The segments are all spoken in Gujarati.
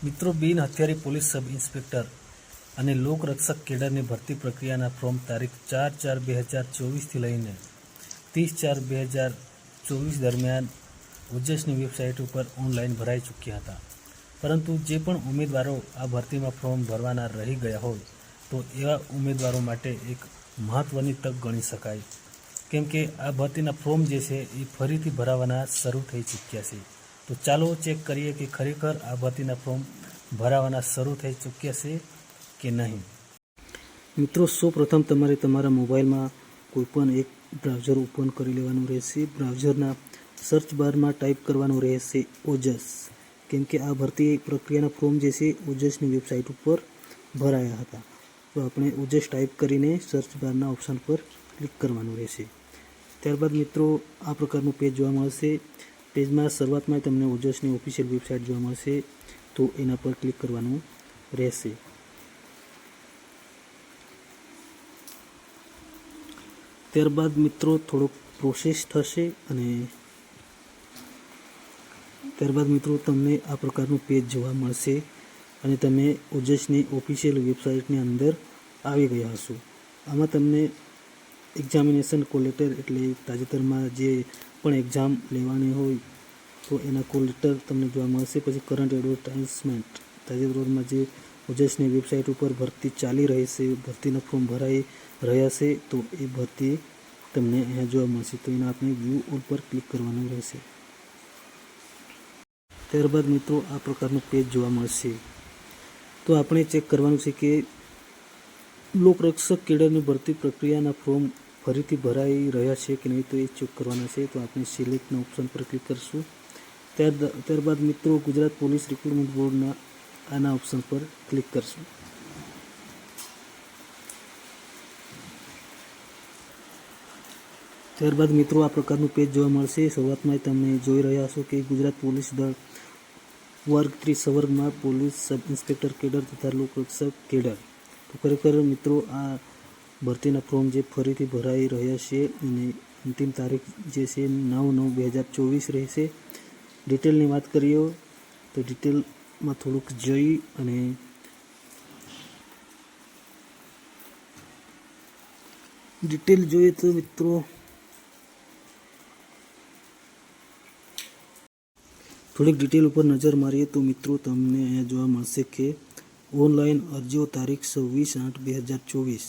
મિત્રો, બિન હથિયારી પોલીસ સબ ઇન્સ્પેક્ટર અને લોકરક્ષક કેડરની ભરતી પ્રક્રિયાના ફોર્મ તારીખ 4/4/2024 લઈને 30/4/2024 દરમિયાન ઓજસની વેબસાઇટ ઉપર ઓનલાઈન ભરાઈ ચૂક્યા હતા. પરંતુ જે પણ ઉમેદવારો આ ભરતીમાં ફોર્મ ભરવાના રહી ગયા હોય તો એવા ઉમેદવારો માટે એક મહત્ત્વની તક ગણી શકાય, કેમ કે આ ભરતીના ફોર્મ જે છે એ ફરીથી ભરાવાના શરૂ થઈ ચૂક્યા છે. તો ચાલો ચેક કરીએ કે ખરેખર આ ભરતીના ફોર્મ ભરાવાના શરૂ થઈ ચૂક્યા છે કે નહીં. મિત્રો, સૌપ્રથમ તમારે તમારા મોબાઈલમાં કોઈપણ એક બ્રાઉઝર ઓપન કરી લેવાનું રહેશે. બ્રાઉઝરના સર્ચ બારમાં ટાઈપ કરવાનું રહેશે ઓજસ, કેમ કે આ ભરતી પ્રક્રિયાના ફોર્મ જે છે ઓજસની વેબસાઇટ ઉપર ભરાયા હતા. તો આપણે ઓજસ ટાઈપ કરીને સર્ચ બારના ઓપ્શન પર ક્લિક કરવાનું રહેશે. ત્યારબાદ મિત્રો આ પ્રકારનું પેજ જોવા મળશે. પેજમાં શરૂઆતમાં તમને ઓજસની ઓફિશિયલ વેબસાઇટ જોવા મળશે, તો એના પર ક્લિક કરવાનું રહેશે. ત્યારબાદ મિત્રો થોડોક પ્રોસેસ થશે અને ત્યારબાદ મિત્રો તમને આ પ્રકારનું પેજ જોવા મળશે અને તમે ઓજસની ઓફિશિયલ વેબસાઇટની અંદર આવી ગયા હશો. આમાં તમને એક્ઝામિનેશન કોલ લેટર, એટલે તાજેતરમાં જે પણ એક્ઝામ લેવાની હોય તો એના કોલ લેટર તમને જોવા મળશે. પછી કરંટ એડવર્ટાઇઝમેન્ટ, તાજેતરમાં જે ઓજસની વેબસાઇટ ઉપર ભરતી ચાલી રહી છે, ભરતીના ફોર્મ ભરાઈ રહ્યા છે, તો એ ભરતી તમને અહીંયા જોવા મળશે. તો એના આપણે વ્યૂ ઓલ પર ક્લિક કરવાનું રહેશે. ત્યારબાદ મિત્રો આ પ્રકારનું પેજ જોવા મળશે. તો આપણે ચેક કરવાનું છે કે લોકરક્ષક કેડરની ભરતી પ્રક્રિયાના ફોર્મ ફરીથી ભરાઈ રહ્યા છે કે નહીં, તો એ ચેક કરવાના છે. તો આપણે સિલેક્ટના ઓપ્શન પર ક્લિક કરશું. ત્યારબાદ મિત્રો ગુજરાત પોલીસ રિક્રુટમેન્ટ બોર્ડના આના ઓપ્શન પર ક્લિક કરશું. ત્યારબાદ મિત્રો આ પ્રકારનું પેજ જોવા મળશે. શરૂઆતમાં તમે જોઈ રહ્યા છો કે ગુજરાત પોલીસ દળ વર્ગ 3 સંવર્ગમાં પોલીસ સબ ઇન્સ્પેક્ટર કેડર તથા લોકરક્ષક કેડર. તો ખરેખર મિત્રો આ ભરતીના ફોર્મ જે ફરીથી ભરાઈ રહ્યા છે એની અંતિમ તારીખ જે છે 9/9/2024 રહેશે. ડિટેલની વાત કરીએ તો ડિટેલમાં થોડુંક જોઈ અને ડિટેલ જોઈએ તો મિત્રો થોડીક ડિટેલ ઉપર નજર મારીએ તો મિત્રો તમને અહીંયા જોવા મળશે કે ઓનલાઈન અરજીઓ તારીખ 26/8/2024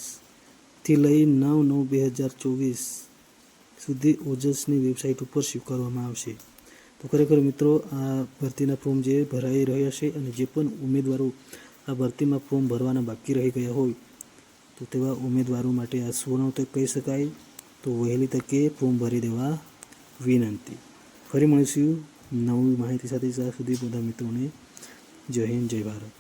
લઈ 9/9/2024 સુધી ઓજસની વેબસાઇટ ઉપર સ્વીકારવામાં આવશે. તો ખરેખર મિત્રો આ ભરતીના ફોર્મ જે ભરાઈ રહ્યા છે અને જે પણ ઉમેદવારો આ ભરતીમાં ફોર્મ ભરવાના બાકી રહી ગયા હોય તો તેવા ઉમેદવારો માટે આ સુવર્ણ તક કહી શકાય. તો વહેલી તકે ફોર્મ ભરી દેવા વિનંતી. ફરી મળીશું નવી માહિતી સાથે. ત્યાં સુધી બધા મિત્રોને જય હિન્દ, જય ભારત.